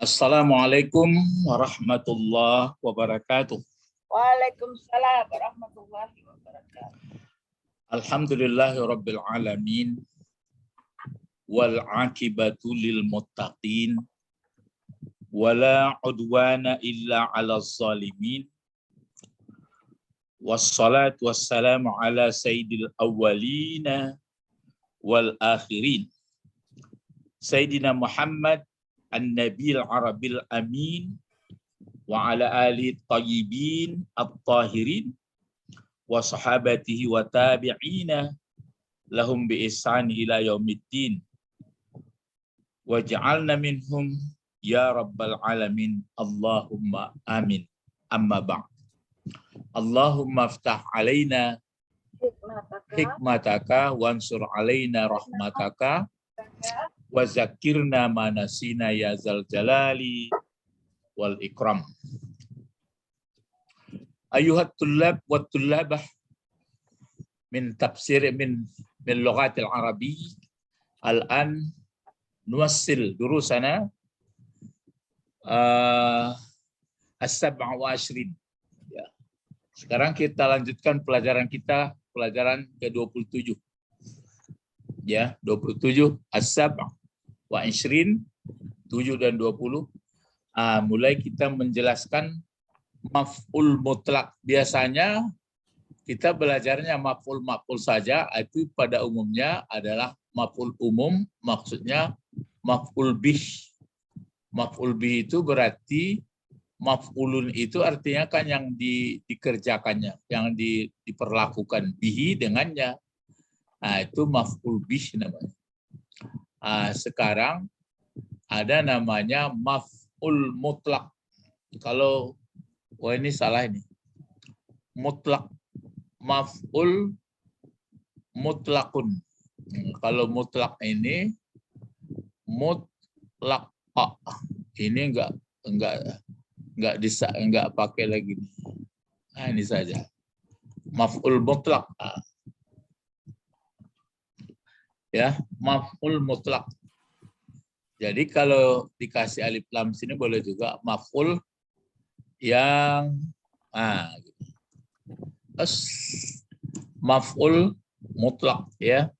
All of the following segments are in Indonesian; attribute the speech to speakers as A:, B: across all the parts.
A: Assalamualaikum warahmatullahi wabarakatuh.
B: Waalaikumsalam warahmatullahi wabarakatuh.
A: Alhamdulillahi rabbil alamin wal aqibatu lil muttaqin wala udwana illa 'alal zalimin. Wassalatu wassalamu ala sayyidil awwalina wal akhirin. Sayyidina Muhammad an-nabil arabil amin wa ala ali tayyibin at-tahirin wa sahabatihi wa tabi'ina lahum bi ihsan ila yaumiddin waj'alna minhum ya rabbal alamin. Allahumma amin. Amma ba'd. Allahumma aftah alaina hikmataka wansur alaina rahmataka wa zakirna ma nasina ya zal jalali wal ikram. Ayuhat tullab wa tullabah min tafsir min lughatil arabi al-an nuwassil durusana as-sab'a wa ashrin. Ya. Sekarang kita lanjutkan pelajaran kita, pelajaran ke-27. Ya, 27 as-sab'a wa ashrin, 7 dan 20. Mulai kita menjelaskan maf'ul mutlak. Biasanya kita belajarnya maf'ul saja, itu pada umumnya adalah maf'ul umum, maksudnya maf'ul bih. Maf'ul bih itu berarti maf'ulun itu artinya kan yang dikerjakannya, yang diperlakukan bihi dengannya. Itu maf'ul bih namanya. Sekarang ada namanya maf'ul mutlak. Kalau ini salah ini. Mutlak. Maf'ul mutlakun. Kalau mutlak ini mutlak. Ini enggak pakai lagi. Ini saja. Maf'ul mutlak. Ya, maf'ul mutlak. Jadi kalau dikasih alif lam sini boleh juga maf'ul yang gitu. Maf'ul mutlak ya.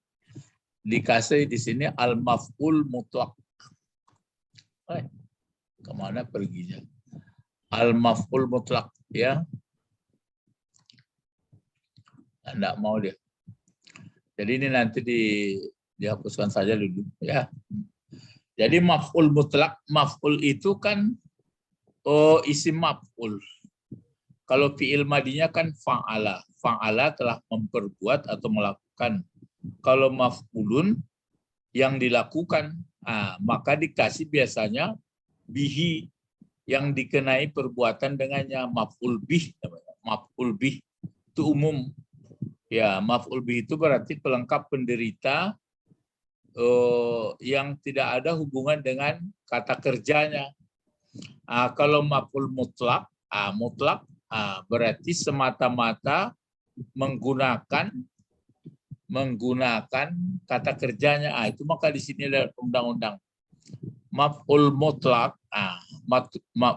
A: Dikasih di sini al maf'ul mutlak. Kemana perginya? Al maf'ul mutlak ya. Enggak mau dia. Jadi ini nanti dihapuskan saja dulu ya. Jadi maf'ul mutlak, maf'ul itu kan isim maf'ul. Kalau fi'il madinya kan fa'ala. Fa'ala telah memperbuat atau melakukan. Kalau maf'ulun yang dilakukan, maka dikasih biasanya bihi yang dikenai perbuatan dengannya. Maf'ul bih namanya. Maf'ul bih itu umum. Ya, maf'ul bih itu berarti pelengkap penderita yang tidak ada hubungan dengan kata kerjanya. Kalau maf'ul mutlak, mutlak berarti semata-mata menggunakan kata kerjanya. Itu maka di sini ada undang-undang maf'ul mutlak.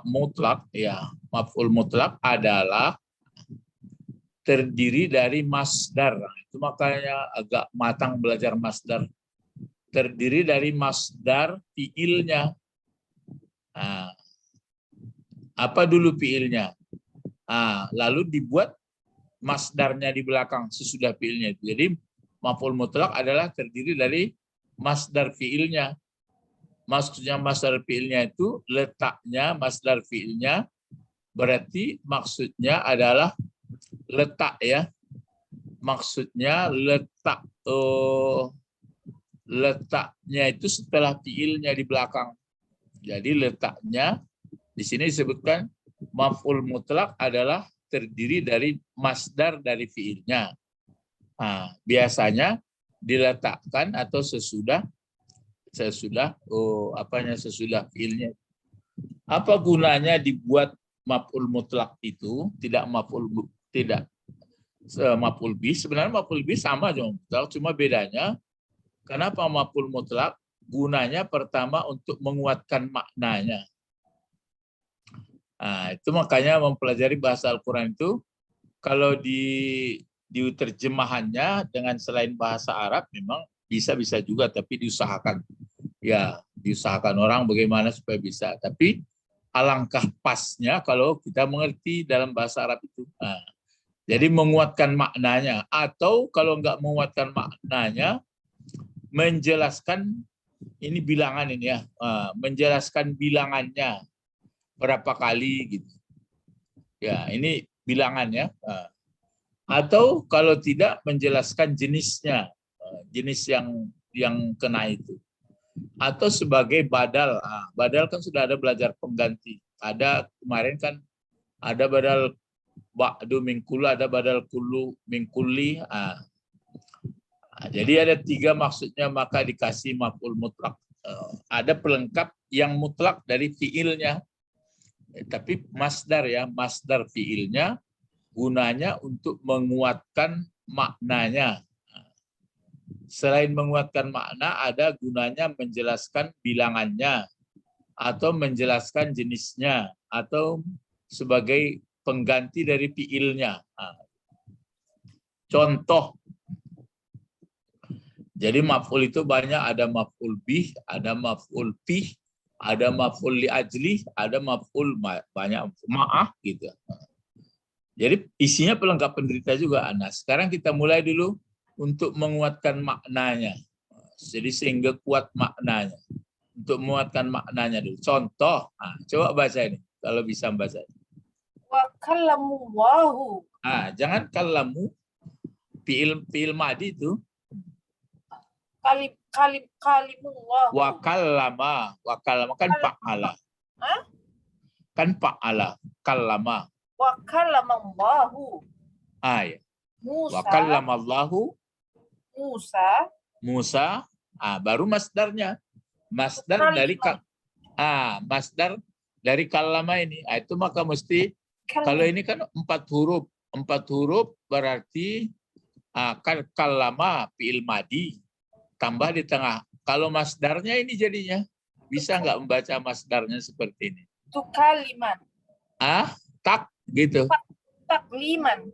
A: Mutlak ya, maf'ul mutlak adalah terdiri dari masdar. Itu makanya agak matang belajar masdar. Terdiri dari masdar fiilnya. Apa dulu fiilnya? Lalu dibuat masdarnya di belakang sesudah fiilnya. Jadi maf'ul mutlak adalah terdiri dari masdar fiilnya. Maksudnya masdar fiilnya itu letaknya masdar fiilnya berarti maksudnya adalah letak ya. Maksudnya letaknya itu setelah fiilnya di belakang. Jadi letaknya di sini disebutkan maf'ul mutlak adalah terdiri dari masdar dari fiilnya. Biasanya diletakkan atau sesudah fiilnya. Apa gunanya dibuat maf'ul mutlak itu? Tidak maf'ul bih. Sebenarnya maf'ul bih sama cuma bedanya kenapa maf'ul mutlak gunanya pertama untuk menguatkan maknanya. Nah, itu makanya mempelajari bahasa Al-Quran itu kalau di terjemahannya dengan selain bahasa Arab memang bisa juga, tapi diusahakan. Ya, diusahakan orang bagaimana supaya bisa. Tapi alangkah pasnya kalau kita mengerti dalam bahasa Arab itu. Nah, jadi menguatkan maknanya, atau kalau nggak menguatkan maknanya, menjelaskan ini bilangan ini ya, menjelaskan bilangannya berapa kali gitu. Ya, ini bilangannya. Atau kalau tidak menjelaskan jenisnya, jenis yang kena itu. Atau sebagai badal. Badal kan sudah ada belajar pengganti. Ada kemarin kan ada badal ba'du min kullu, ada badal kullu min kulli. Jadi ada 3 maksudnya, maka dikasih maf'ul mutlak. Ada pelengkap yang mutlak dari fiilnya. Tapi masdar ya, masdar fiilnya gunanya untuk menguatkan maknanya. Selain menguatkan makna, ada gunanya menjelaskan bilangannya, atau menjelaskan jenisnya, atau sebagai pengganti dari fiilnya. Contoh, jadi maf'ul itu banyak, ada maf'ul bih, ada maf'ul fih, ada maf'ul li ajli, ada maf'ul banyak ma'ah gitu. Jadi isinya pelengkap penderita juga. Nah, sekarang kita mulai dulu untuk menguatkan maknanya. Jadi sehingga kuat maknanya. Untuk menguatkan maknanya dulu. Contoh, coba baca ini kalau bisa baca.
B: Wa kalamullahu.
A: Jangan kalamu fiil madi itu.
B: Kalimullahu.
A: Wa kallama kan fa'ala. Kan fa'ala, kallama.
B: Wa kalamallahu.
A: Ya.
B: Musa.
A: Wa kallamallahu Musa, baru masdarnya. Masdar dari masdar dari kallama ini. Itu maka mesti kalau ini kan 4 huruf. 4 huruf berarti kan kallama fi'il madi tambah di tengah. Kalau masdarnya ini jadinya bisa nggak membaca masdarnya seperti ini?
B: Itu kaliman.
A: Tak gitu.
B: Takliman.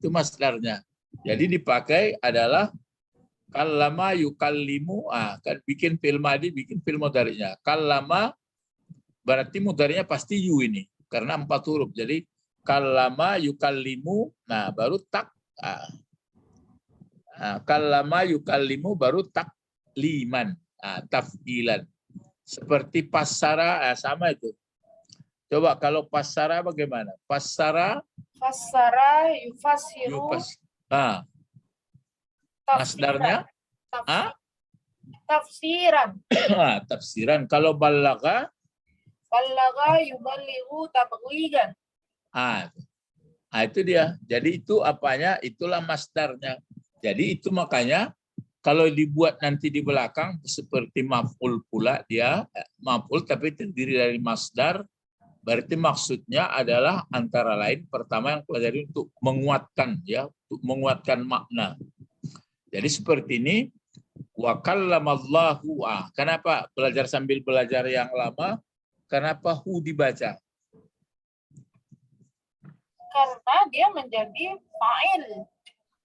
A: Itu masdarnya. Jadi dipakai adalah kallama yukallimu, kan bikin fi'il madi, bikin fi'il mudhari'nya. Kallama berarti mudhari'nya pasti yu ini karena 4 huruf. Jadi kallama yukallimu, baru tak. Kallama yukallimu baru takliman, taf'ilan. Seperti passara, sama itu. Coba kalau passara bagaimana? Passara
B: Yufasiru.
A: Masdarnya?
B: Tafsiran.
A: Tafsiran. Kalau balaga?
B: Balaga yuballighu tablighan.
A: Itu dia. Jadi itu apanya? Itulah masdarnya. Jadi itu makanya kalau dibuat nanti di belakang seperti maf'ul pula dia, maf'ul tapi terdiri dari masdar. Berarti maksudnya adalah antara lain pertama yang pelajari untuk menguatkan ya, untuk menguatkan makna. Jadi seperti ini, wa kallamallahu. Kenapa belajar sambil belajar yang lama? Kenapa hu dibaca?
B: Karena dia menjadi fa'il.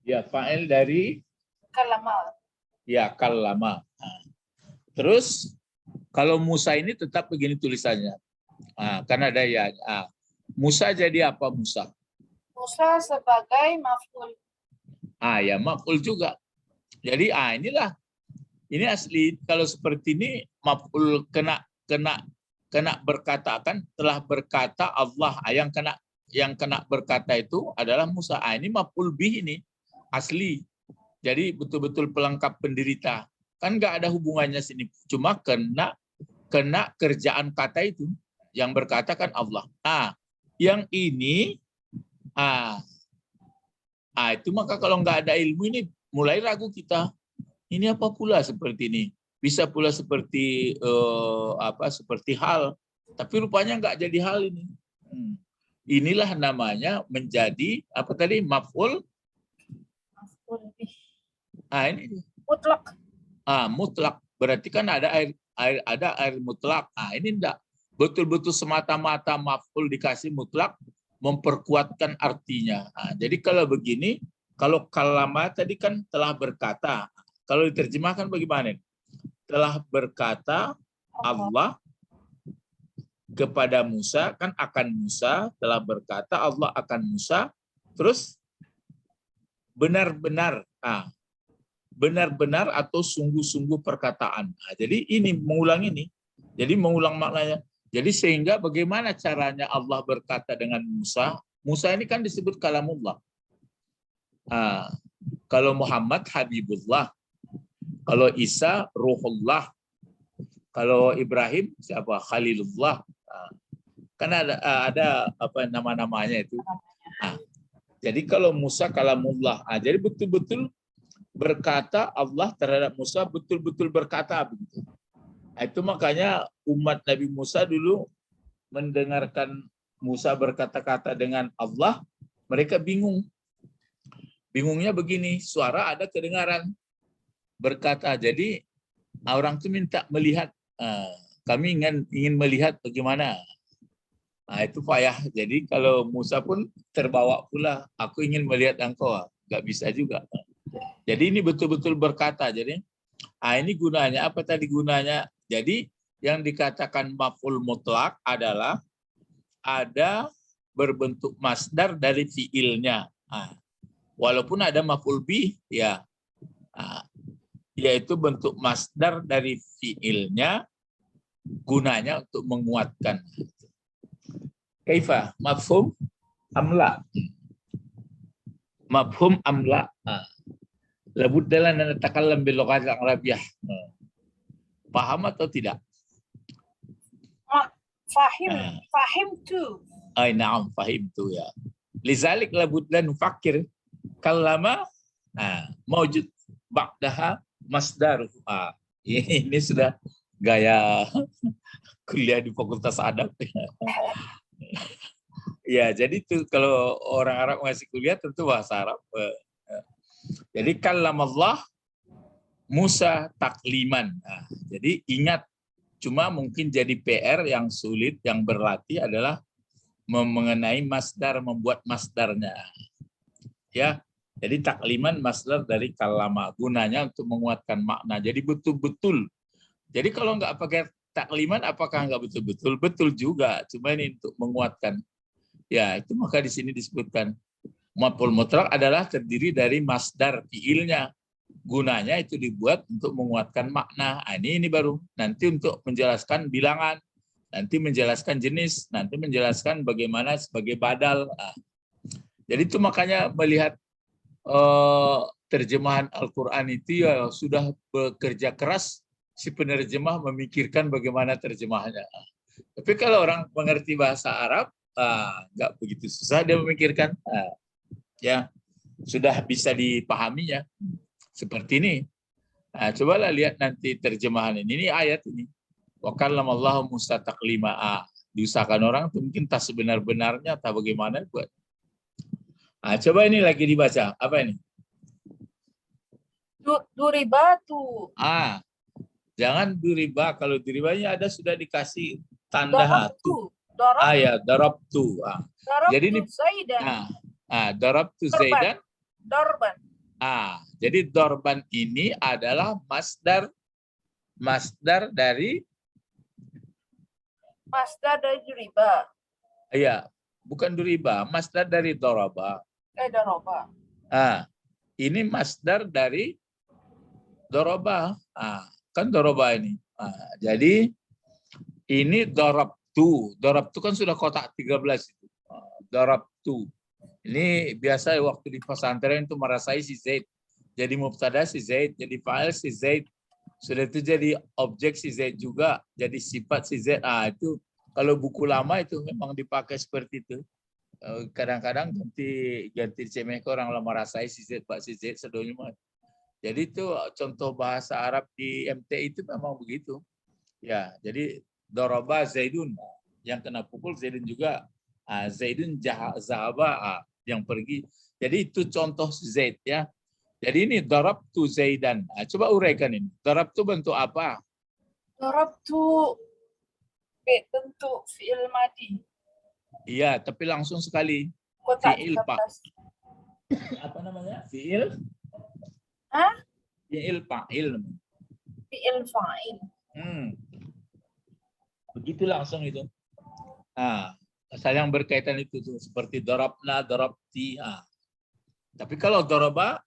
A: Ya, fa'il dari
B: kallama.
A: Ya, kallama. Terus kalau Musa ini tetap begini tulisannya. Karena ada ya. Musa jadi apa Musa?
B: Musa sebagai maf'ul.
A: Ya maf'ul juga. Jadi inilah. Ini asli kalau seperti ini maf'ul kena berkata, kan telah berkata Allah, yang kena berkata itu adalah Musa. Ini maf'ul bih ini asli. Jadi betul-betul pelengkap penderita. Kan nggak ada hubungannya sini. Cuma kena kerjaan kata itu. Yang berkata kan Allah. Yang ini itu maka kalau nggak ada ilmu ini mulai ragu kita. Ini apa pula seperti ini? Bisa pula seperti seperti hal, tapi rupanya nggak jadi hal ini. Inilah namanya menjadi apa tadi maf'ul. Ini
B: mutlak.
A: Mutlak berarti kan ada air mutlak. Ini enggak. betul-betul semata-mata maf'ul dikasih mutlak memperkuatkan artinya. Nah, jadi kalau begini, kalau kalama tadi kan telah berkata, kalau diterjemahkan bagaimana? Telah berkata Allah kepada Musa, kan akan Musa, telah berkata Allah akan Musa, terus benar-benar, benar-benar atau sungguh-sungguh perkataan. Nah, jadi ini mengulang ini, jadi mengulang maknanya. Jadi sehingga bagaimana caranya Allah berkata dengan Musa? Musa ini kan disebut kalamullah. Kalau Muhammad Habibullah, kalau Isa Ruhullah, kalau Ibrahim siapa? Khalilullah. Kan ada apa nama-namanya itu. Jadi kalau Musa kalamullah, jadi betul-betul berkata Allah terhadap Musa, betul-betul berkata begitu. Itu makanya umat Nabi Musa dulu mendengarkan Musa berkata-kata dengan Allah, mereka bingung. Bingungnya begini, suara ada kedengaran berkata. Jadi orang itu minta melihat, kami ingin melihat bagaimana. Nah, itu payah. Jadi kalau Musa pun terbawa pula, aku ingin melihat engkau, nggak bisa juga. Jadi ini betul-betul berkata. Jadi ini gunanya apa tadi gunanya? Jadi yang dikatakan maf'ul mutlak adalah ada berbentuk masdar dari fiilnya. Walaupun ada maf'ul bih, ya, yaitu bentuk masdar dari fiilnya, gunanya untuk menguatkan. Kaifa? Mafhum amla? Mafhum amla? Labud dalam natakallam bil lughat al-arabiyah. Paham atau tidak?
B: Fahim tu.
A: Na'am, fahim tu ya. Lizalik labud dan fakir kalama mawjud ba'daha masdar. Ini sudah gaya kuliah di Fakultas Adab. Ya, jadi itu kalau orang Arab ngasih kuliah tentu bahasa Arab. Jadi kalamallah Musa takliman. Jadi ingat, cuma mungkin jadi PR yang sulit, yang berlatih adalah mengenai masdar, membuat masdarnya. Ya, jadi takliman masdar dari kalama, gunanya untuk menguatkan makna. Jadi betul-betul. Jadi kalau nggak pakai takliman, apakah nggak betul-betul? Betul juga, cuma ini untuk menguatkan. Ya, itu maka di sini disebutkan maf'ul mutlak adalah terdiri dari masdar fiilnya. Gunanya itu dibuat untuk menguatkan makna. Ini baru nanti untuk menjelaskan bilangan, nanti menjelaskan jenis, nanti menjelaskan bagaimana sebagai badal. Jadi itu makanya melihat terjemahan Al-Quran itu ya sudah bekerja keras si penerjemah memikirkan bagaimana terjemahnya. Tapi kalau orang mengerti bahasa Arab, nggak begitu susah dia memikirkan. Ya sudah bisa dipahaminya. Seperti ini. Cobalah lihat nanti terjemahan ini. Ini ayat ini. Wa kallamallahu Musa taklima. Diusahakan orang itu mungkin tak sebenar-benarnya, tak bagaimana buat. Coba ini lagi dibaca. Apa ini?
B: Duribatu.
A: Jangan duriba. Kalau duribanya ada sudah dikasih tanda hatu. Ya, darabtu. Jadi ini
B: Zaidan.
A: Darabtu Zaidan.
B: Dorban.
A: Jadi dorban ini adalah masdar dari
B: duriba.
A: Iya, bukan duriba, masdar dari doraba.
B: Doroba.
A: Ini masdar dari doroba. Kan doroba ini. Jadi ini dorabtu. Dorabtu kan sudah kotak 13 itu. Dorabtu. Ini biasa waktu di pesantren itu merasai si Zaid. Jadi mubtada si Zaid, jadi fa'il si Zaid. Sudah itu jadi objek si Zaid juga, jadi sifat si Zaid. Itu kalau buku lama itu memang dipakai seperti itu. Kadang-kadang ganti cemeh ke orang lama rasai si Zaid, Pak si Zaid sedonya. Jadi itu contoh bahasa Arab di MT itu memang begitu. Ya, jadi daraba Zaidun yang kena pukul Zaidun juga. Zaidun zahaba yang pergi. Jadi itu contoh Zaid ya. Jadi ini darabtu Zaidan. Coba uraikan ini. Darabtu bentuk apa?
B: Darabtu pakai bentuk fi'il madi.
A: Iya, tapi langsung sekali.
B: Kotak
A: Fi'il, Pak.
B: 13.
A: Apa namanya? Fi'il?
B: Hah?
A: Fi'il fa'il.
B: Fi'il fa'il.
A: Begitu langsung itu. Nah, asal yang berkaitan itu tuh seperti dorabna, dorabti. Tapi kalau doroba,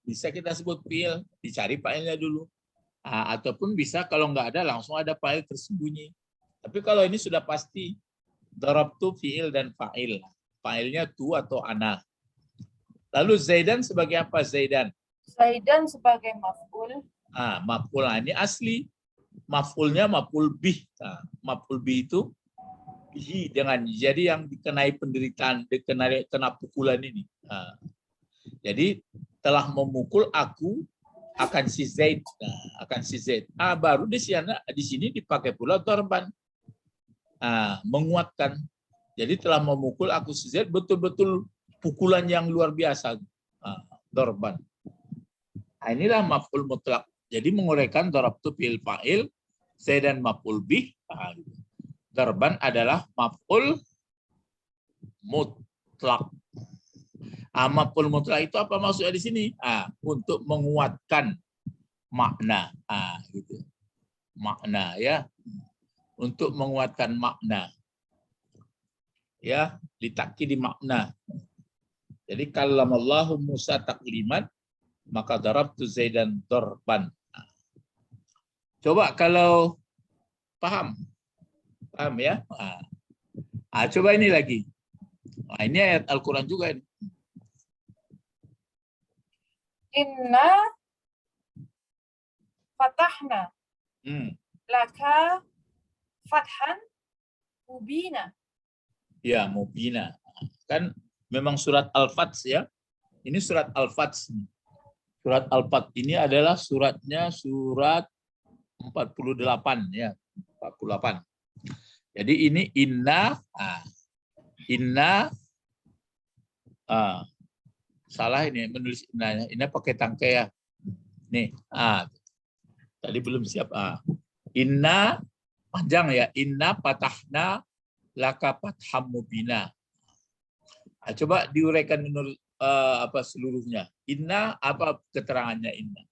A: bisa kita sebut fi'il, dicari fa'ilnya dulu. Ataupun bisa kalau nggak ada langsung ada fa'il tersembunyi. Tapi kalau ini sudah pasti dorabtu fi'il dan fa'il. Fa'ilnya tu atau ana. Lalu Zaidan sebagai apa Zaidan?
B: Zaidan sebagai maf'ul.
A: Maf'ul ini asli. Maf'ulnya maf'ul bih. Maf'ul bih itu bihi dengan jadi yang dikenai penderitaan, kena pukulan ini. Jadi telah memukul aku akan si Zaid, akan si Zaid. Baru di sini dipakai pula dorban, menguatkan. Jadi telah memukul aku si Zaid, betul-betul pukulan yang luar biasa, dorban. Inilah maf'ul mutlak. Jadi menguraikan dorabtu fi'il fa'il, Zaidan maf'ul bih. Dorban adalah maf'ul mutlak. Maf'ul mutlak itu apa maksudnya di sini? Untuk menguatkan makna, gitu. Makna ya, untuk menguatkan makna, ya, ditakkidi makna. Jadi kallamallahu Musa takliman, maka darabtu Zaidan dorban. Coba kalau paham ya? Coba ini lagi. Ini ayat Al-Quran juga ini.
B: Inna fatahna laka fathan mubina.
A: Ya, mubina. Kan memang surat Al-Fats ya. Ini surat Al-Fats. Surat Al-Fats ini adalah suratnya surat 48 ya. 48. Jadi ini inna salah ini menulis innanya. Ini pakai tangkai ya. Nih, tadi belum siap. Inna panjang ya. Inna patahna laka fatham mubina. Coba diuraikan menurut seluruhnya. Inna apa keterangannya inna?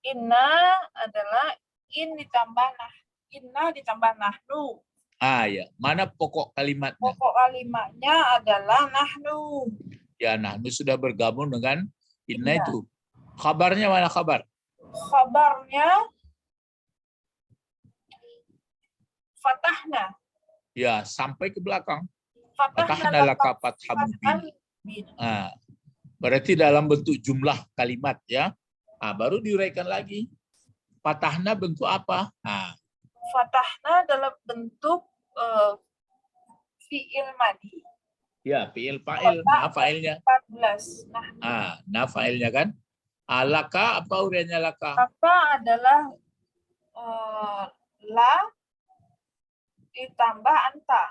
B: Inna adalah inna ditambah nahnu.
A: Ya. Mana pokok kalimatnya?
B: Pokok kalimatnya adalah nahnu.
A: Ya, nahnu sudah bergabung dengan inna itu. Kabarnya mana kabar?
B: Kabarnya fatahna.
A: Ya, sampai ke belakang.
B: Fatahna
A: laka fatham mubina. Berarti dalam bentuk jumlah kalimat ya. Baru diuraikan lagi. Fatahna bentuk apa?
B: Fatahna dalam bentuk fi'il madi.
A: Ya, fi'il fa'il. Nah, fa'ilnya.
B: 14.
A: Nah, fa'ilnya kan. Laka apa uraiannya laka?
B: Laka adalah la ditambah anta.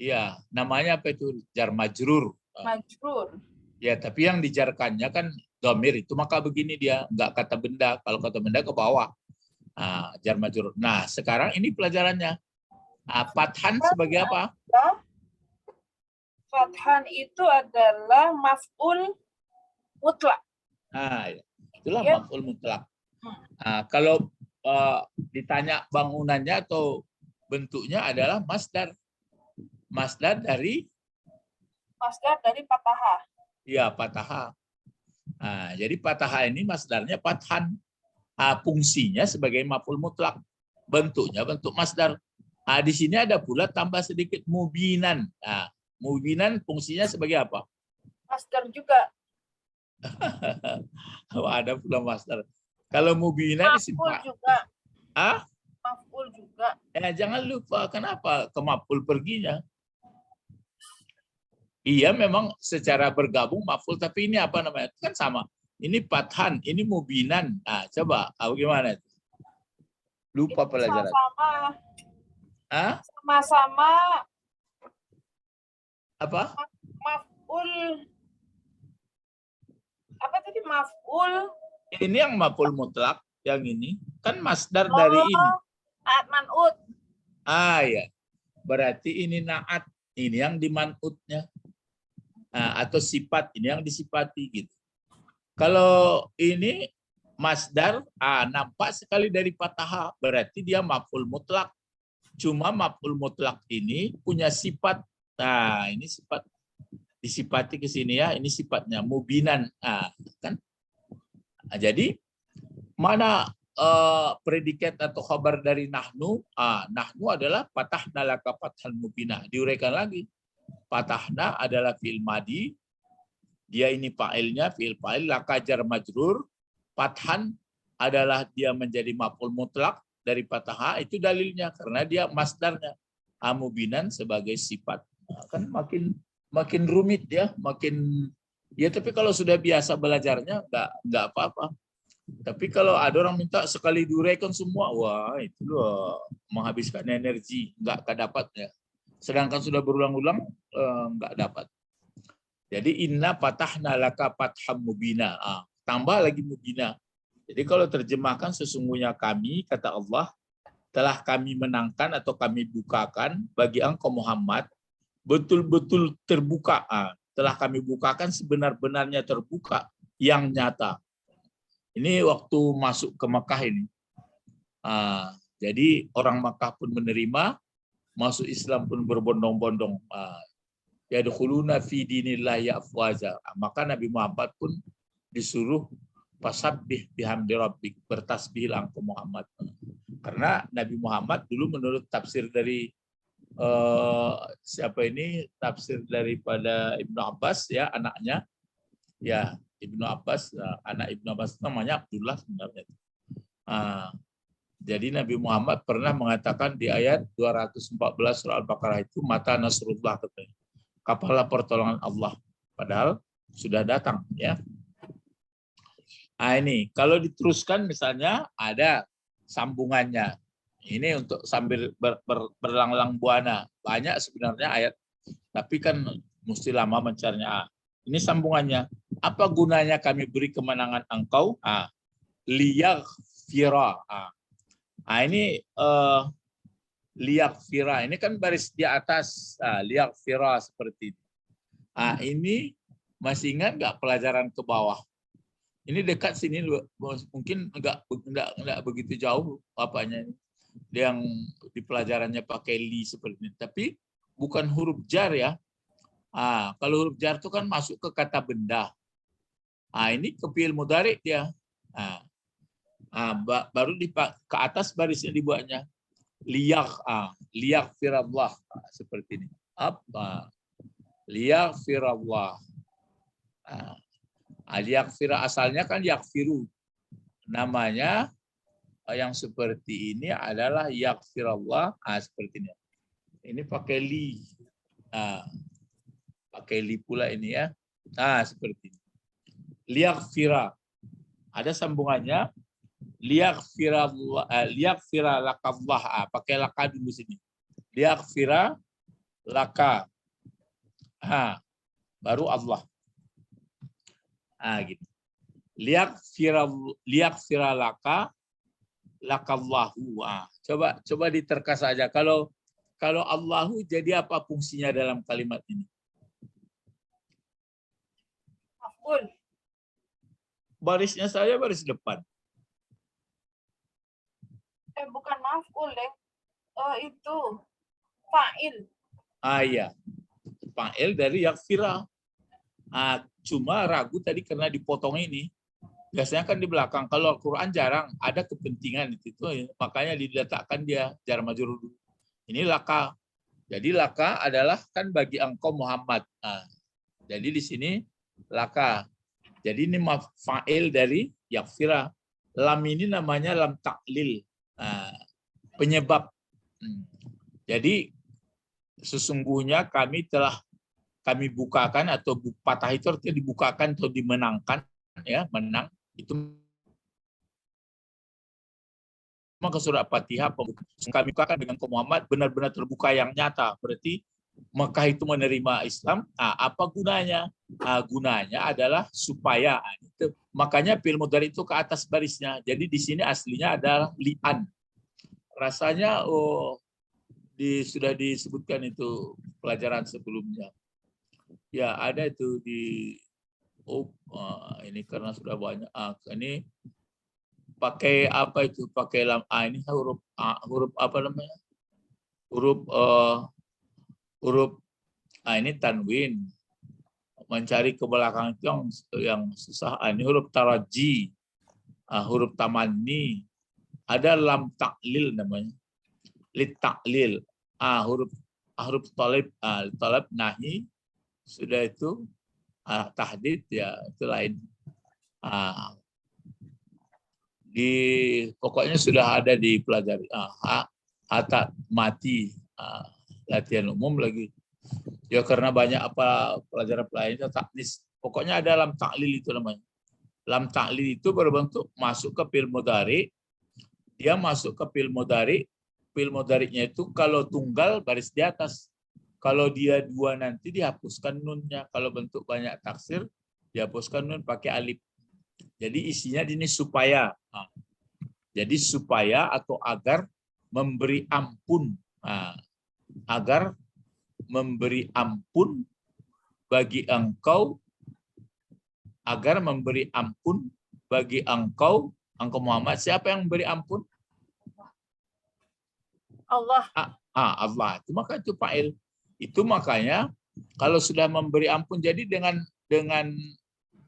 A: Iya, namanya apa itu? Jar majrur.
B: Majrur.
A: Ya, tapi yang dijarkannya kan domir itu, maka begini dia, nggak kata benda. Kalau kata benda ke bawah. Jar majrur. Nah, sekarang ini pelajarannya. Fathan sebagai apa?
B: Fathan itu adalah maf'ul mutlak.
A: Ya. Itulah maf'ul mutlak. Kalau ditanya bangunannya atau bentuknya adalah masdar. Masdar dari
B: patahah.
A: Ya, patahah. Jadi patahah ini masdarnya fathan. Fungsinya sebagai maf'ul mutlak. Bentuknya bentuk masdar. Di sini ada pula tambah sedikit mubinan. Mubinan fungsinya sebagai apa?
B: Masdar juga.
A: Ada pula masdar. Kalau mubinan
B: maf'ul juga. Maf'ul juga.
A: Jangan lupa kenapa ke maf'ul perginya. Iya memang secara bergabung maf'ul, tapi ini apa namanya? Kan sama. Ini fathan, ini mubinan. Coba bagaimana itu? Lupa
B: itu
A: pelajaran.
B: Sama-sama
A: apa?
B: Maf'ul. Apa tadi maf'ul?
A: Ini yang maf'ul mutlak, yang ini kan masdar dari ini.
B: Man'ut.
A: Ya. Berarti ini naat, ini yang dimanutnya. Atau sifat, ini yang disifati gitu. Kalau ini masdar, nampak sekali dari fathah, berarti dia maf'ul mutlak. Cuma maf'ul mutlak ini punya sifat. Nah, ini sifat disifati ke sini ya, ini sifatnya mubinan. Kan? Jadi mana predikat atau khabar dari nahnu? Nahnu adalah patahna laka fathal mubina. Diuraikan lagi. Patahna adalah fi'il madi. Dia ini fa'ilnya, fi'il fa'il, laka jar majrur. Fathan adalah dia menjadi maf'ul mutlak dari patah, itu dalilnya karena dia masdarnya. Mubinan sebagai sifat. Kan makin rumit ya, ya, tapi kalau sudah biasa belajarnya nggak apa-apa. Tapi kalau ada orang minta sekali diuraikan semua, wah itu loh menghabiskan energi, nggak dapatnya. Sedangkan sudah berulang-ulang nggak dapat. Jadi inna patahna laka fatham mubina. Tambah lagi mubina. Jadi kalau terjemahkan sesungguhnya kami, kata Allah, telah kami menangkan atau kami bukakan bagi engkau Muhammad betul-betul terbuka. Telah kami bukakan sebenar-benarnya terbuka yang nyata. Ini waktu masuk ke Mekah ini. Jadi orang Mekah pun menerima, masuk Islam pun berbondong-bondong. Yadkhuluna fi dinillahi afwaja. Maka Nabi Muhammad pun disuruh fasabbih bihamdi rabbik, bertasbihlah engkau Muhammad. Karena Nabi Muhammad dulu menurut tafsir dari siapa ini, tafsir daripada Ibnu Abbas ya, anaknya ya, Ibnu Abbas, anak Ibnu Abbas namanya Abdullah sebenarnya. Jadi Nabi Muhammad pernah mengatakan di ayat 214 surah Al-Baqarah itu, mata nasrullah, katanya, kapalah pertolongan Allah, padahal sudah datang ya. Ini kalau diteruskan misalnya ada sambungannya. Ini untuk sambil berlang-lang buana. Banyak sebenarnya ayat, tapi kan mesti lama mencarinya. Ini sambungannya. Apa gunanya kami beri kemenangan engkau? Liyaghfira. Ini liyaghfira. Ini kan baris di atas. Liyaghfira seperti ini. Ini masih ingat nggak pelajaran ke bawah? Ini dekat sini, mungkin nggak begitu jauh apanya ini. Yang di pelajarannya pakai li seperti ini. Tapi bukan huruf jar ya. Kalau huruf jar itu kan masuk ke kata benda. Ini ke fi'il mudhari dia. Baru ke atas barisnya dibuatnya. Liyaghfirallah. Seperti ini. Apa? Liyaghfirallah. Liyaghfira asalnya kan yaghfiru. Namanya yang seperti ini adalah yaghfirallah. Seperti ini. Ini pakai li. Pakai li pula ini ya. Seperti ini. Liyaghfira. Ada sambungannya. Liyaghfira lakallah. Pakai laka dulu sini. Liyaghfira laka. Baru Allah. Gitu. Liyaghfira laka lakallahu. Coba diterka saja. Kalau Allahu jadi apa fungsinya dalam kalimat ini?
B: Maf'ul.
A: Barisnya saya baris depan.
B: Bukan maf'ul, itu fa'il.
A: Iya. Fa'il dari yaghfira. Cuma ragu tadi karena dipotong ini. Biasanya kan di belakang. Kalau Al-Quran jarang ada kepentingan itu, makanya diletakkan dia jar majrur. Ini laka. Jadi laka adalah kan bagi engkau Muhammad. Jadi di sini laka. Jadi ini fa'il dari yaghfira. Lam ini namanya lam taklil. Penyebab. Jadi sesungguhnya kami bukakan, atau patah itu artinya dibukakan atau dimenangkan, ya, menang itu maka surat Fatihah kami bukakan dengan Muhammad benar-benar terbuka yang nyata. Berarti Mekah itu menerima Islam. Apa gunanya? Gunanya adalah supaya itu. Makanya fi'il mudhari itu ke atas barisnya. Jadi di sini aslinya adalah li'an. Rasanya sudah disebutkan itu pelajaran sebelumnya. Ya, ada itu di ini karena sudah banyak. Ini pakai apa itu? Pakai ini huruf huruf apa namanya? Huruf ini tanwin. Mencari ke belakang itu yang susah. Ini huruf taraji, huruf tamanni. Ada lam taklil namanya. Lit taklil. Huruf talib, talab nahi. Sudah itu tahdid, ya itu lain. Pokoknya sudah ada di pelajari. Hatta mati, latihan umum lagi. Ya karena banyak pelajaran lainnya taknis. Pokoknya ada lam taklil itu namanya. Lam taklil itu berbentuk masuk ke fi'il mudhari. Dia masuk ke fi'il mudhari. Fi'il mudhari'nya itu kalau tunggal baris di atas. Kalau dia dua nanti dihapuskan nunnya. Kalau bentuk banyak taksir dihapuskan nun pakai alif. Jadi isinya ini supaya. Jadi supaya atau agar memberi ampun. Agar memberi ampun bagi engkau, agar memberi ampun bagi engkau Muhammad. Siapa yang memberi ampun?
B: Allah.
A: Allah. Itu maka itu fa'il. Itu makanya kalau sudah memberi ampun, jadi dengan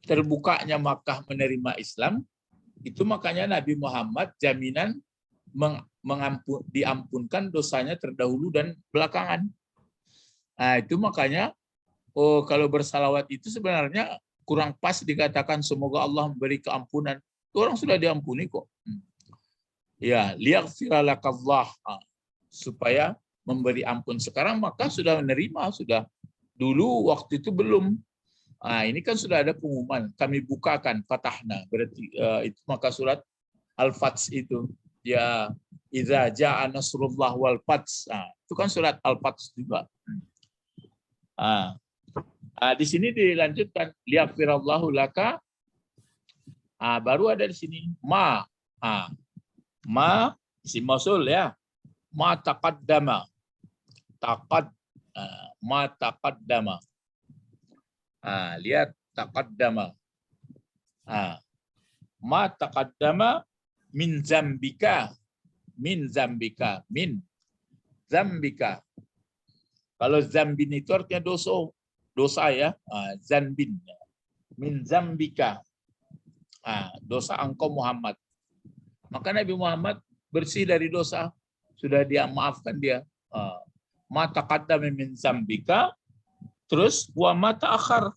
A: terbukanya Makkah menerima Islam, itu makanya Nabi Muhammad jaminan diampunkan dosanya terdahulu dan belakangan. Nah, itu makanya kalau bersalawat itu sebenarnya kurang pas dikatakan semoga Allah memberi keampunan. Orang sudah diampuni kok. Ya, liyaghfiralakallah, supaya memberi ampun. Sekarang maka sudah menerima, sudah. Dulu waktu itu belum. Ini kan sudah ada pengumuman. Kami bukakan, fatahna. Berarti itu maka surat Al-Fath itu. Ya, idza jaa nasrullah wal fath. Itu kan surat Al-Fath juga. Di sini dilanjutkan liyaghfirallahu laka. Baru ada di sini ma. Ma isim mausul ya. Ma taqaddama. Ma taqaddama. Lihat taqaddama. Ma taqaddama min zambika. Min zambika. Min zambika. Kalau zambin itu artinya dosa ya. Zanbin. Min zambika. Dosa engkau Muhammad. Maka Nabi Muhammad bersih dari dosa. Sudah dia maafkan dia. Ma taqaddama min zambika. Terus wa ma ta'akhar.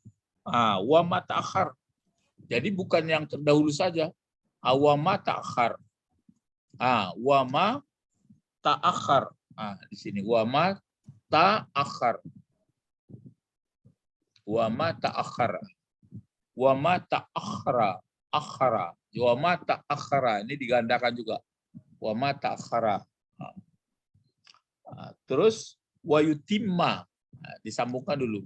A: Wa ma ta'akhar. Jadi bukan yang terdahulu saja. Wa ma ta'akhar. Wa ma ta'akhar. Di sini wa ma ta'akhar. Wa ma ta'akhar. Wa ma ta'akhara. Akhara. Wa ma ta'akhara. Ini digandakan juga. Wa ma ta'akhara. Terus wa yutimma. Disambungkan dulu.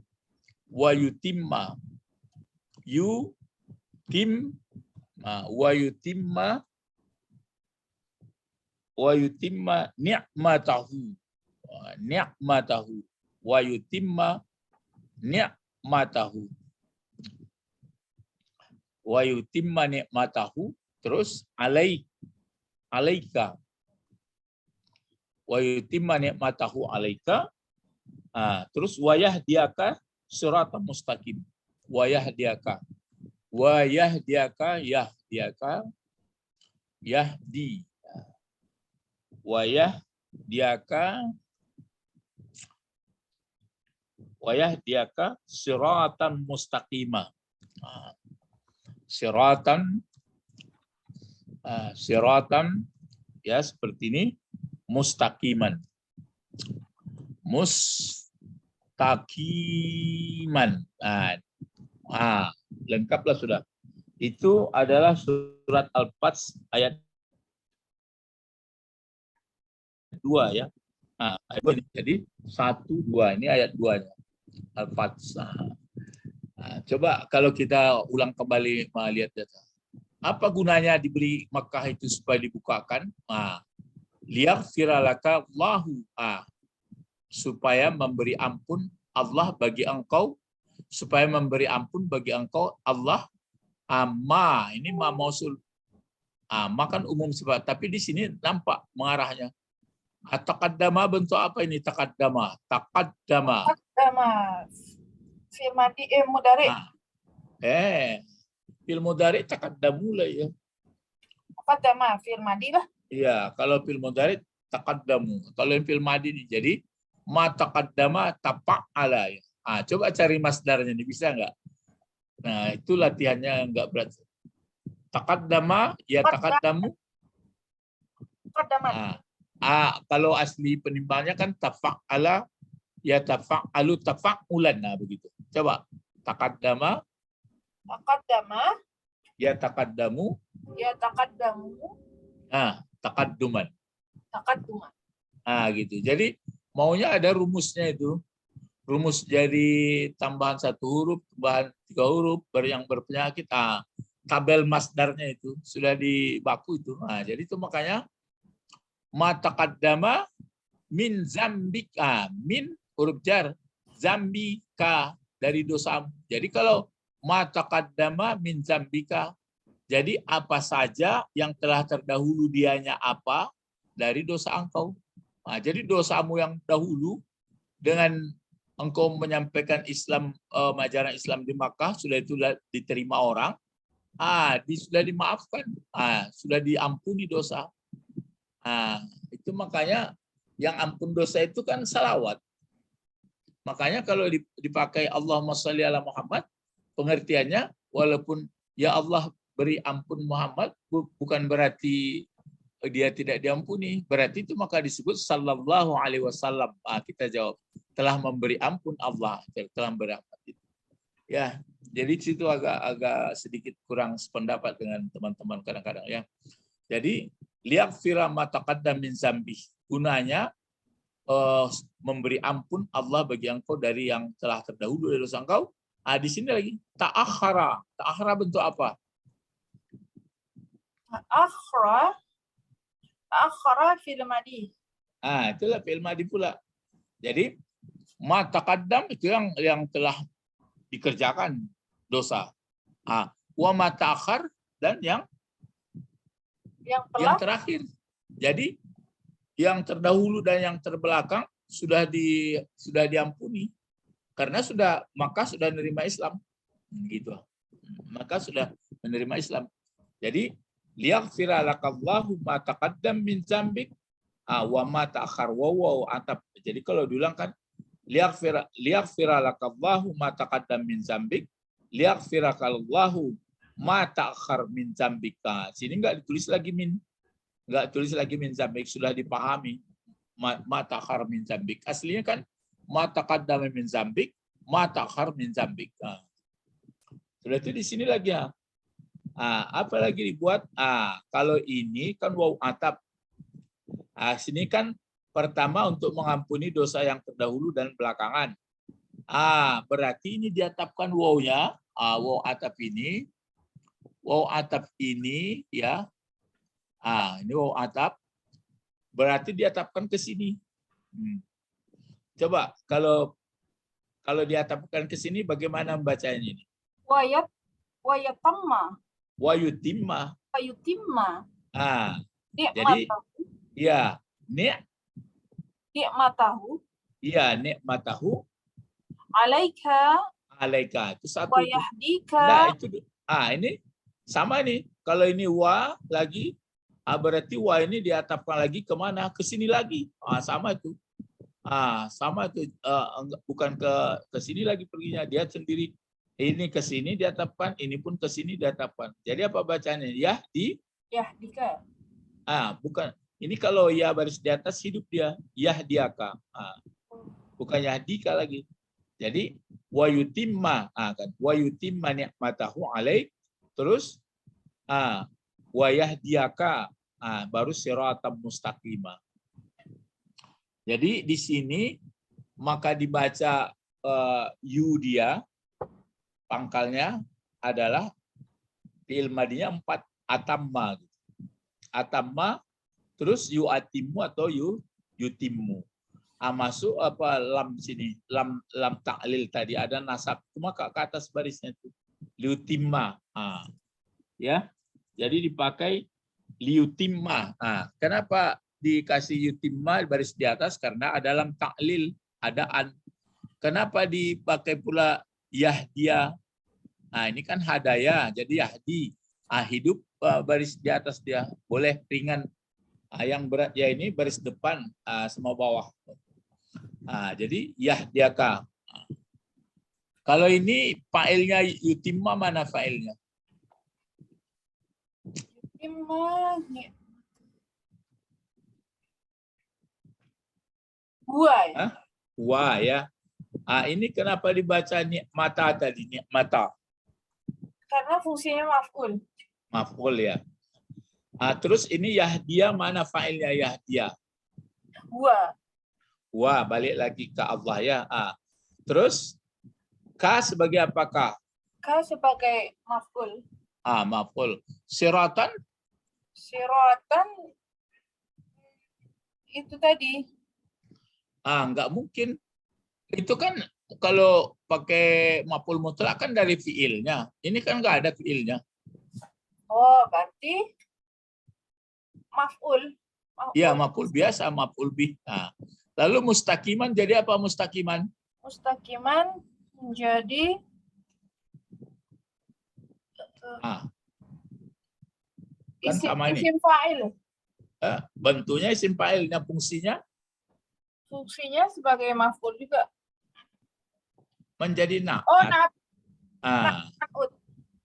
A: Wa yutimma. Wa yutimma. Wa yutimma ni'matahu. Ni'matahu. Wa yutimma ni'matahu. Wa yutimma ni'matahu. Terus alaika. Wa yutimma ni'matahu alaika. Terus wayahdiyaka siratan mustaqim. Wayahdiyaka. Wayahdiyaka yahdiyaka yahdi. Wayahdiyaka siratan mustaqimah. Siratan ya seperti ini, mustaqiman. Mustaqiman. Lengkaplah sudah. Itu adalah surat Al-Fath ayat 2 ya. Ayat 2. Jadi 1, 2 ini ayat 2-nya. Al-Fath. Coba kalau kita ulang kembali melihat data. Apa gunanya diberi Makkah itu supaya dibukakan? Liyaghfiralaka Allahu. supaya memberi ampun Allah bagi engkau, supaya memberi ampun bagi engkau Allah. Ma ini ma mausul. Makan umum sifat, tapi di sini nampak mengarahnya. Taqaddama bentuk apa ini? Taqaddama. Taqaddama.
B: Taqaddama. Fi'il madi mudhari.
A: Fil mudhari taqaddamu lah ya.
B: Taqaddama fi'il madi lah.
A: Iya, kalau fil mudhari taqaddamu. Kalau yang fil madi nih, jadi ma taqaddama tafa'ala ya. Coba cari masdarnya nih, bisa nggak? Nah, itu latihannya nggak berat. Taqaddama ya taqaddamu.
B: Taqaddama.
A: Kalau asli penimbalnya kan tafa'ala ya tafa'alu tafa'ulan. Nah, begitu. Coba taqaddama ya taqaddamu.
B: Ya taqaddamu.
A: Taqadduman.
B: Taqadduman.
A: Gitu. Jadi maunya ada rumusnya itu. Rumus jadi tambahan 1 huruf, tambahan 3 huruf, yang berpenyakit. Tabel masdarnya itu sudah di baku itu. Jadi itu makanya ma taqaddama min zambika, min huruf jar, zambika dari dosamu. Jadi kalau ma taqaddama min zambika, jadi apa saja yang telah terdahulu dianya apa dari dosa engkau. Jadi dosamu yang dahulu dengan engkau menyampaikan Islam, ajaran Islam di Makkah, sudah itu diterima orang, sudah dimaafkan, sudah diampuni dosa. Itu makanya yang ampun dosa itu kan salawat. Makanya kalau dipakai Allahumma sholli ala Muhammad, pengertiannya walaupun ya Allah beri ampun Muhammad, bukan berarti dia tidak diampuni. Berarti itu maka disebut sallallahu alaihi wasallam. Kita jawab, telah memberi ampun Allah, telah memberi ampun. Ya, jadi situ agak sedikit kurang sependapat dengan teman-teman kadang-kadang ya. Jadi liyaghfira ma taqaddam min zambi, gunanya memberi ampun Allah bagi engkau dari yang telah terdahulu dari dosa engkau. Di sini lagi ta'akhara. Ta'akhara bentuk apa?
B: Ta'akhara fi'il madi.
A: Itulah fi'il madi pula. Jadi ma taqaddam itu yang telah dikerjakan dosa. Wa ma ta'akhar, dan yang terakhir. Jadi yang terdahulu dan yang terbelakang sudah diampuni karena maka sudah menerima Islam. Gitu. Maka sudah menerima Islam. Jadi liyaghfira lakallahu ma taqaddam min dzambik wa ma ta'akhkhar wa atap. Jadi kalau diulang kan liyaghfira lakallahu ma taqaddam min dzambik, liyaghfira lakallahu ma ta'akhkhar min dzambika. Sini enggak ditulis lagi min. Enggak tulis lagi min dzambik, sudah dipahami ma ta'akhkhar min dzambik. Aslinya kan ma taqaddam min dzambik, ma ta'akhkhar min dzambik. Sudah itu di sini lagi ya. Apa lagi dibuat? Kalau ini kan waw atap. Sini kan pertama untuk mengampuni dosa yang terdahulu dan belakangan. Berarti ini diatapkan wawnya. Waw atap ini. Waw atap ini ya. Ini waw atap. Berarti diatapkan ke sini. Coba kalau diatapkan ke sini bagaimana membacanya ini?
B: Wayatamma.
A: Wayutimma. Jadi ya,
B: ni'matahu.
A: Iya, ni'matahu.
B: Alaika.
A: Itu satu.
B: Wayahdika.
A: Nah, itu ini sama nih. Kalau ini wa lagi, berarti wa ini diatapkan lagi kemana? Ke sini lagi. Sama itu. Sama itu. Bukan ke sini lagi perginya, dia sendiri. Ini ke sini diatapkan, ini pun ke sini diatapkan. Jadi apa bacanya?
B: Yahdika.
A: Bukan. Ini kalau ya baris di atas hidup dia. Yahdiaka. Bukan yahdika lagi. Jadi wa yutimma, kan. Wa yutimma ni'matahu alaik. Terus wa yahdiyaka, baru siratal mustaqimah. Jadi di sini maka dibaca dia, pangkalnya adalah fi'il madinya 4, atamma. Atamma, terus yu'atimu atau yutimmu. Masuk apa lam sini, lam ta'lil tadi ada nasab, cuma ke atas barisnya itu liutimma. Ya, jadi dipakai liutimma. Kenapa dikasih yutimma baris di atas? Karena ada lam ta'lil, ada an. Kenapa dipakai pula yahdia? Ini kan hadaya, jadi yahdi. Hidup baris di atas dia, boleh ringan. Yang berat ya ini baris depan sama bawah. Jadi yahdiaka. Kalau ini fa'ilnya yutimma, mana fa'ilnya?
B: Yutimma gua ya.
A: Wah ya. Ini kenapa dibaca nikmata tadi, nikmata?
B: Karena fungsinya maf'ul.
A: Maf'ul ya. Terus ini yahdia, mana fa'ilnya yahdia?
B: Gua.
A: Wah, balik lagi ke Allah ya. Terus ka sebagai apakah?
B: Ka sebagai maf'ul.
A: Maf'ul. Siratan?
B: Siratan itu tadi.
A: Enggak mungkin. Itu kan kalau pakai maf'ul mutlak kan dari fiilnya. Ini kan enggak ada fiilnya.
B: Oh, berarti maf'ul.
A: Iya, maf'ul biasa, maf'ul bih. Lalu mustaqiman jadi apa mustaqiman?
B: Mustaqiman menjadi
A: kan sama ini.
B: Isim fa'il.
A: Bentuknya isim fa'ilnya, fungsinya?
B: Fungsinya sebagai maf'ul juga.
A: Menjadi na'at.
B: Oh, na'at.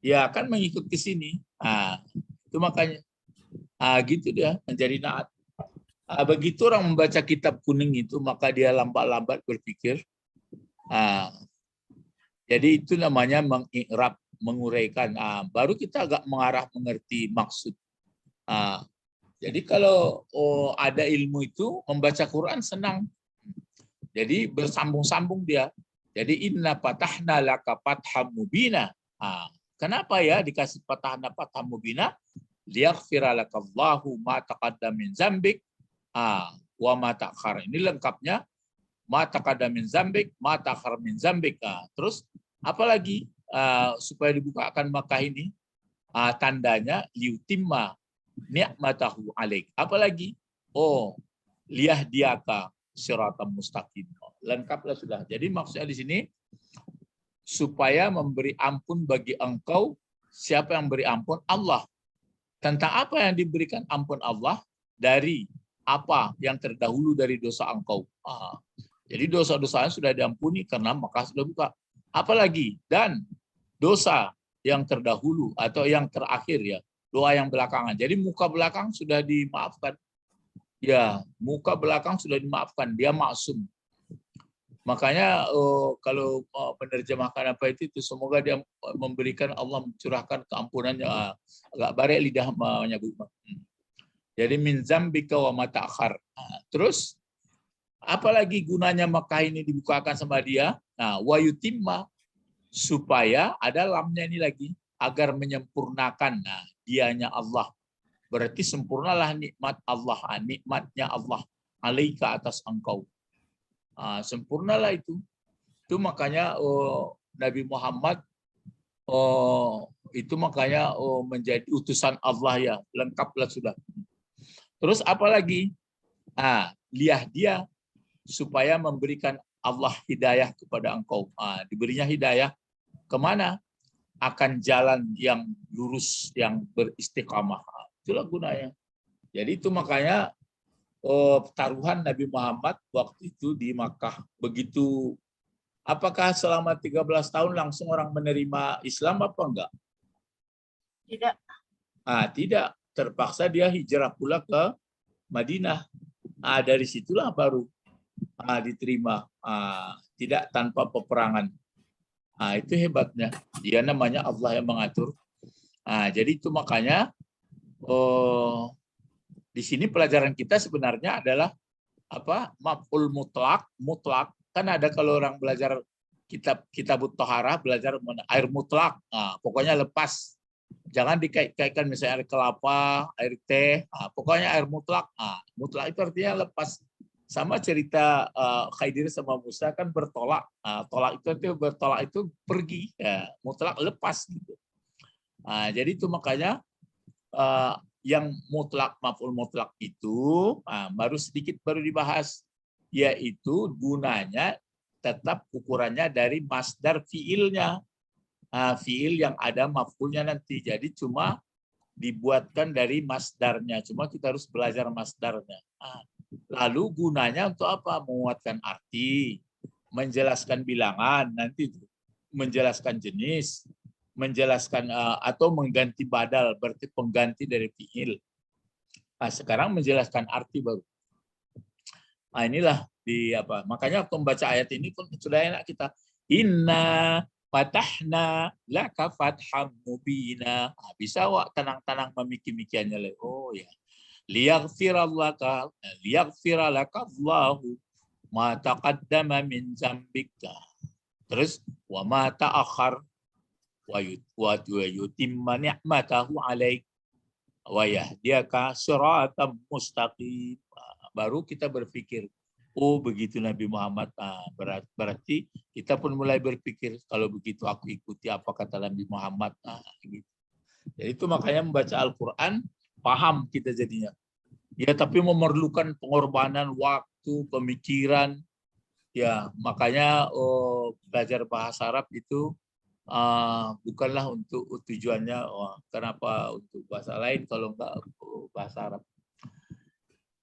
A: Ya, kan mengikut ke sini. Itu makanya gitu dia, menjadi na'at. Begitu orang membaca kitab kuning itu, maka dia lambat-lambat berpikir. Jadi itu namanya mengi'rab, menguraikan. Baru kita agak mengarah mengerti maksud. Jadi kalau ada ilmu itu, membaca Quran senang. Jadi bersambung-sambung dia. Jadi inna patahna laka fatham mubina. Kenapa ya dikasih patahna fatham mubina? Liyaghfira lakallahu ma taqaddama min dzambik wa ma ta'akhkhar. Ini lengkapnya ma taqaddama min dzambik, ma ta'akhkhar min dzambik. Terus apalagi supaya dibukakan Makkah ini? Tandanya liutimma ni'matahu alaik. Apalagi? Liyahdiyaka siratal mustaqim. Lengkaplah sudah. Jadi maksudnya di sini supaya memberi ampun bagi engkau. Siapa yang beri ampun? Allah. Tentang apa yang diberikan ampun Allah? Dari apa yang terdahulu dari dosa engkau. Jadi dosa-dosanya sudah diampuni karena Makkah sudah buka. Apalagi? Dan dosa yang terdahulu atau yang terakhir ya. Doa yang belakangan. Jadi muka belakang sudah dimaafkan. Ya, muka belakang sudah dimaafkan. Dia maksum. Makanya kalau menerjemahkan apa itu semoga dia memberikan Allah mencurahkan keampunannya. Agak barek lidah menyebut. Jadi min zambika wa ma ta'akhkhar. Terus apalagi gunanya Makkah ini dibukakan sama dia? Wa yutimma, supaya ada lamnya ini lagi agar menyempurnakan dianya Allah. Berarti sempurnalah nikmat Allah, nikmatnya Allah alaika atas engkau. Sempurnalah itu. Itu makanya Nabi Muhammad itu makanya menjadi utusan Allah ya, lengkaplah sudah. Terus apalagi? Liah dia supaya memberikan Allah hidayah kepada engkau. Diberinya hidayah kemana? Akan jalan yang lurus, yang beristiqamah. Itulah gunanya. Jadi itu makanya taruhan Nabi Muhammad waktu itu di Makkah. Begitu, apakah selama 13 tahun langsung orang menerima Islam apa enggak?
B: Tidak.
A: Tidak. Terpaksa dia hijrah pula ke Madinah. Dari situlah baru diterima. Tidak tanpa peperangan. Itu hebatnya. Dia namanya Allah yang mengatur. Jadi itu makanya di sini pelajaran kita sebenarnya adalah apa? Maf'ul mutlak. Kan ada kalau orang belajar kitab Thaharah belajar air mutlak. Pokoknya lepas. Jangan dikait-kaitkan misalnya air kelapa, air teh. Pokoknya air mutlak. Mutlak itu artinya lepas Sama cerita Khidir sama Musa kan bertolak. Tolak itu pergi, ya, mutlak lepas gitu. Jadi itu makanya yang mutlak, maf'ul mutlak itu baru sedikit dibahas, yaitu gunanya tetap ukurannya dari masdar fiilnya. Fiil yang ada maf'ulnya nanti. Jadi cuma dibuatkan dari masdarnya. Cuma kita harus belajar masdarnya. Lalu gunanya untuk apa? Menguatkan arti, menjelaskan bilangan, nanti menjelaskan jenis, menjelaskan atau mengganti badal, berarti pengganti dari fiil. Sekarang menjelaskan arti baru. Inilah di apa? Makanya waktu membaca ayat ini pun sudah enak kita. Inna fatahna laka fatham mubina. Bisa wak tenang-tenang memikir-mikirnya. Oh ya. Liyaghfira laka Allahu ma taqaddama min zambika. Terus wa ma ta'akhkhar wa yutimma ni'matahu 'alaik wa yahdiyaka siratan mustaqim. Baru kita berpikir, oh begitu Nabi Muhammad. Berarti kita pun mulai berpikir, kalau begitu aku ikuti apa kata Nabi Muhammad. Gitu. Jadi itu makanya membaca Al-Quran paham kita jadinya. Ya, tapi memerlukan pengorbanan waktu, pemikiran. Ya, makanya belajar bahasa Arab itu bukanlah untuk tujuannya kenapa untuk bahasa lain kalau enggak bahasa Arab.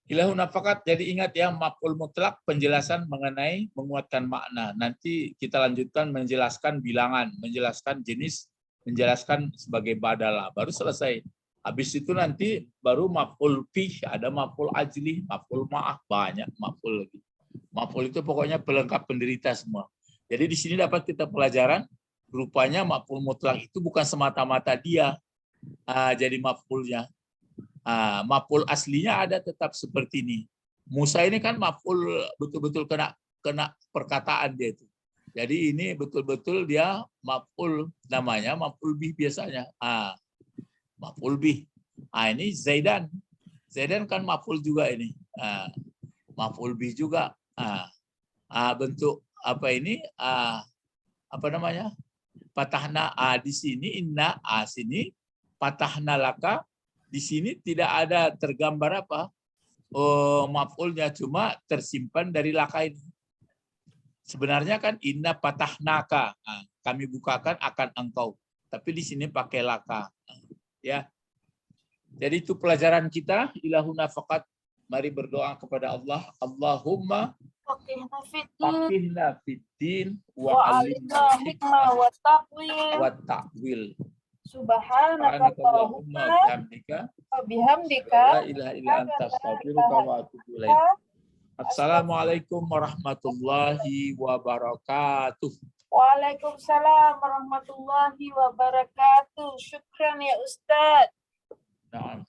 A: Ilahun nafakat, jadi ingat ya, maf'ul mutlak penjelasan mengenai menguatkan makna. Nanti kita lanjutkan menjelaskan bilangan, menjelaskan jenis, menjelaskan sebagai badal, baru selesai. Habis itu nanti baru maf'ul fih, ada maf'ul ajli, maf'ul ma'ah, banyak maf'ul lagi. Maf'ul itu pokoknya pelengkap penderita semua. Jadi di sini dapat kita pelajaran, rupanya maf'ul mutlak itu bukan semata-mata dia jadi maf'ulnya. Maf'ul aslinya ada tetap seperti ini. Musa ini kan maf'ul betul-betul kena perkataan dia itu. Jadi ini betul-betul dia maf'ul, namanya maf'ul bih biasanya. Maf'ul bih. Ini Zaidan. Zaidan kan maf'ul juga ini. Maf'ul bih juga. Bentuk apa ini? Apa namanya? Patahna di sini inna sini patahna laka. Di sini tidak ada tergambar apa? Maf'ulnya, cuma tersimpan dari laka ini. Sebenarnya kan inna patahnaka. Kami bukakan akan engkau. Tapi di sini pakai laka. Ya. Jadi itu pelajaran kita. Ilahuna faqat. Mari berdoa kepada Allah. Allahumma faqihna fiddin wa alimna hikmah wa ta'wil.
B: Subhanaka Allahumma bihamdika
A: la ilaha illa anta astaghfiruka wa atubu ilaik. Assalamualaikum warahmatullahi wabarakatuh.
B: Waalaikumsalam warahmatullahi wabarakatuh. Syukran ya Ustadz.
A: Nah.